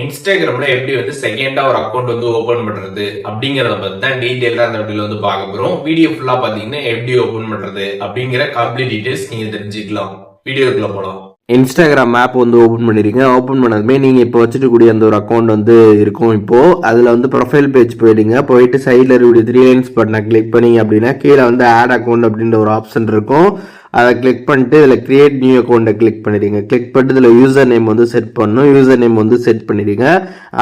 இன்ஸ்டாகிராம்ல எப்படி வந்து செகண்டா ஒரு அக்கௌண்ட் வந்து ஓபன் பண்றது அப்படிங்கறத பத்தி தான் டீடைலா அந்த வீடியோல வந்து பார்க்க போறோம். வீடியோ ஃபுல்லா பாத்தீங்கன்னா எப்படி ஓபன் பண்றது அப்படிங்கிற கம்ப்ளீட் டீடைல்ஸ் நீங்க தெரிஞ்சுக்கலாம். வீடியோக்குள்ள போலாம். இன்ஸ்டாகிராம் ஆப் வந்து ஓப்பன் பண்ணிருங்க. ஓப்பன் பண்ணதுமே நீங்க இப்போ வச்சுட்டு கூடிய அந்த ஒரு அக்கௌண்ட் வந்து இருக்கும். இப்போ அதுல வந்து ப்ரொஃபைல் பேஜ் போயிடுங்க. போயிட்டு சைட்ல இருக்கக்கூடிய 3 லைன்ஸ் பட்டனை கிளிக் பண்ணீங்க அப்படின்னா கீழே வந்து ஆட் அக்கௌண்ட் அப்படின்ற ஒரு ஆப்ஷன் இருக்கும். அதை கிளிக் பண்ணிட்டு இதில் கிரியேட் நியூ அக்கௌண்ட்டை கிளிக் பண்ணிடுங்க. கிளிக் பண்ணிட்டு இதில் யூசர் நேம் வந்து செட் பண்ணணும். யூசர் நேம் வந்து செட் பண்ணிடுங்க.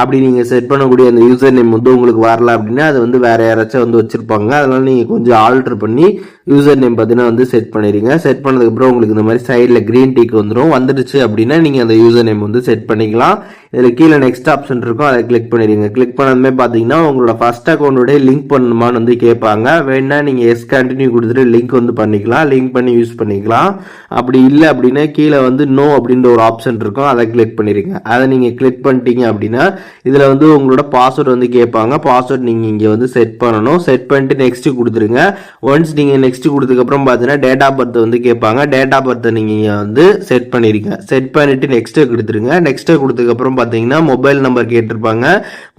அப்படி நீங்கள் செட் பண்ணக்கூடிய அந்த யூசர் நேம் வந்து உங்களுக்கு வரல அப்படின்னா அது வந்து வேற யாராச்சும் வந்து வச்சிருப்பாங்க. அதனால நீங்கள் கொஞ்சம் ஆல்டர் பண்ணி யூசர் நேம் பார்த்தீங்கன்னா வந்து செட் பண்ணிடுங்க. செட் பண்ணதுக்கப்புறம் உங்களுக்கு இந்த மாதிரி சைடில் கிரீன் டிக் வந்துடுச்சு அப்படின்னா நீங்கள் அந்த யூசர் நேம் வந்து செட் பண்ணிக்கலாம். இதில் கீழே நெக்ஸ்ட் ஆப்ஷன் இருக்கும். அதை கிளிக் பண்ணிடுங்க. கிளிக் பண்ணதுமே பார்த்தீங்கன்னா உங்களோட ஃபர்ஸ்ட் அக்கௌண்டோட லிங்க் பண்ணணுமான்னு வந்து கேட்பாங்க. வேணா நீங்கள் எஸ் கண்டினியூ கொடுத்துட்டு லிங்க் வந்து பண்ணிக்கலாம். லிங்க் பண்ணி யூஸ் பண்ணிக்கலாம். அப்படி இல்லை அப்படின்னா கீழே வந்து நோ அப்படின்ற ஒரு ஆப்ஷன் இருக்கும். அதை கிளிக் பண்ணிடுங்க. அதை நீங்கள் கிளிக் பண்ணிட்டீங்க அப்படின்னா இதில் வந்து உங்களோட பாஸ்வேர்டு வந்து கேட்பாங்க. பாஸ்வேர்டு நீங்கள் இங்கே வந்து செட் பண்ணணும். செட் பண்ணிட்டு நெக்ஸ்ட் கொடுத்துருங்க. ஒன்ஸ் நீங்கள் நெக்ஸ்ட் கொடுத்ததுக்கப்புறம் பார்த்தீங்கன்னா டேட் ஆஃப் பர்த் வந்து கேட்பாங்க. டேட் ஆஃப் பர்த்தை நீங்கள் வந்து செட் பண்ணிடுங்க. செட் பண்ணிட்டு நெக்ஸ்ட் கொடுத்துருங்க. நெக்ஸ்ட் கொடுத்ததுக்கப்புறம் பார்த்தீங்கன்னா மொபைல் நம்பர் கேட்டிருப்பாங்க.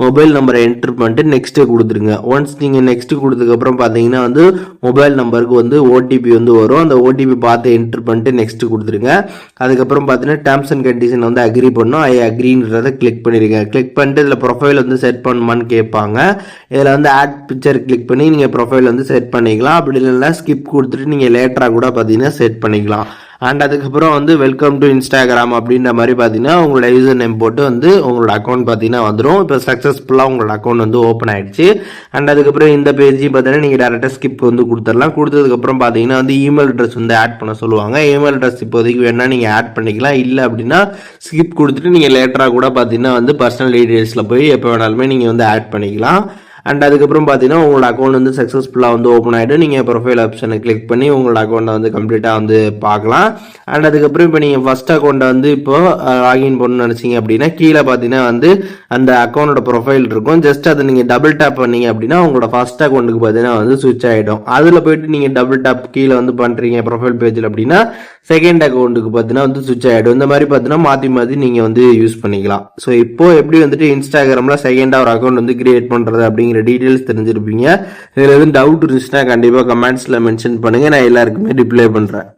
மொபைல் நம்பரை என்டர் பண்ணிட்டு நெக்ஸ்ட் கொடுத்துருங்க. ஒன்ஸ் நீங்கள் நெக்ஸ்ட் கொடுத்ததுக்கப்புறம் பார்த்தீங்கன்னா வந்து மொபைல் நம்பருக்கு வந்து ஓடிபி வந்து வரும். அந்த ஓடிபி பார்த்து என்டர் பண்ணிட்டு நெக்ஸ்ட் கொடுத்துருங்க. அதுக்கப்புறம் பார்த்தீங்கன்னா டேர்ம்ஸ் அண்ட் கண்டிஷன் வந்து அக்ரி பண்ணணும். ஐ அக்ரின்றதை கிளிக் பண்ணிடுங்க. கிளிக் பண்ணிட்டு இதில் ப்ரொஃபைல் வந்து செட் பண்ணுமான்னு கேட்பாங்க. இதில் வந்து ஆட் பிக்சர் கிளிக் பண்ணி நீங்கள் ப்ரொஃபைல் வந்து செட் பண்ணிக்கலாம். அப்படி இல்லைன்னா ஸ்கிப் கொடுத்துட்டு நீங்கள் லேட்டராக கூட பார்த்தீங்கன்னா செட் பண்ணிக்கலாம். அண்ட் அதுக்கப்புறம் வந்து வெல்கம் டு இன்ஸ்டாகிராம் அப்படின்ற மாதிரி பார்த்தீங்கன்னா உங்களோட யூசர் நேம் போட்டு வந்து உங்களோட அக்கௌண்ட் பார்த்தீங்கன்னா வந்துடும். இப்போ சக்ஸஸ்ஃபுல்லாக உங்களோட அக்கௌண்ட் வந்து ஓப்பன் ஆயிடுச்சு. அண்ட் அதுக்கப்புறம் இந்த பேஜ் பார்த்தீங்கன்னா நீங்கள் டேரெக்டாக ஸ்கிப் வந்து கொடுத்துடலாம். கொடுத்ததுக்கப்புறம் பார்த்தீங்கன்னா வந்து இமெயில் அட்ரஸ் வந்து ஆட் பண்ண சொல்லுவாங்க. இமெயில் அட்ரஸ் இப்போதைக்கு வேணா நீங்கள் ஆட் பண்ணிக்கலாம். இல்லை அப்படின்னா ஸ்கிப் கொடுத்துட்டு நீங்கள் லேட்டராக கூட பார்த்தீங்கன்னா வந்து பர்சனல் டீடைல்ஸில் போய் எப்போ வேணாலுமே நீங்கள் வந்து ஆட் பண்ணிக்கலாம். அண்ட் அதுக்கப்புறம் பார்த்தீங்கன்னா உங்களோட அக்கௌண்ட் வந்து சக்ஸஸ்ஃபுல்லாக வந்து ஓப்பன் ஆகிடும். நீங்கள் ப்ரொஃபைல் ஆப்ஷனை கிளிக் பண்ணி உங்களோட அக்கௌண்ட்டை வந்து கம்ப்ளீட்டாக வந்து பார்க்கலாம். அண்ட் அதுக்கப்புறம் இப்போ நீங்கள் ஃபர்ஸ்ட் அக்கௌண்ட்டை வந்து இப்போ லாகின் பண்ணணும்னு நினச்சிங்க அப்படின்னா கீழே பார்த்தீங்கன்னா வந்து அந்த அக்கௌண்டோட ப்ரொஃபைல் இருக்கும். ஜஸ்ட் அதை நீங்கள் டபுள் டேப் பண்ணீங்க அப்படின்னா உங்களோட ஃபர்ஸ்ட் அக்கௌண்ட்டுக்கு பார்த்தீங்கன்னா வந்து சுவிட்ச் ஆகிடும். அதில் போயிட்டு நீங்கள் டபுள் டேப் கீழே வந்து பண்ணுறீங்க ப்ரொஃபைல் பேஜில் அப்படின்னா செகண்ட் அக்கௌண்ட்டுக்கு பார்த்தீங்கன்னா வந்து சுவிட்ச் ஆகிடும். இந்த மாதிரி பார்த்தீங்கன்னா மாற்றி மாற்றி நீங்கள் வந்து யூஸ் பண்ணிக்கலாம். ஸோ இப்போ எப்படி வந்துட்டு இன்ஸ்டாகிராமில் செகண்டாக ஒரு அக்கௌண்ட் வந்து கிரியேட் பண்ணுறது அப்படிங்கிற டீடைல்ஸ் தெரிஞ்சிருப்பீங்க. இதில் எதுவும் டவுட் இருந்துச்சுன்னா கண்டிப்பாக கமெண்ட்ஸில் மென்ஷன் பண்ணுங்க. நான் எல்லாருக்குமே ரிப்ளை பண்ணுறேன்.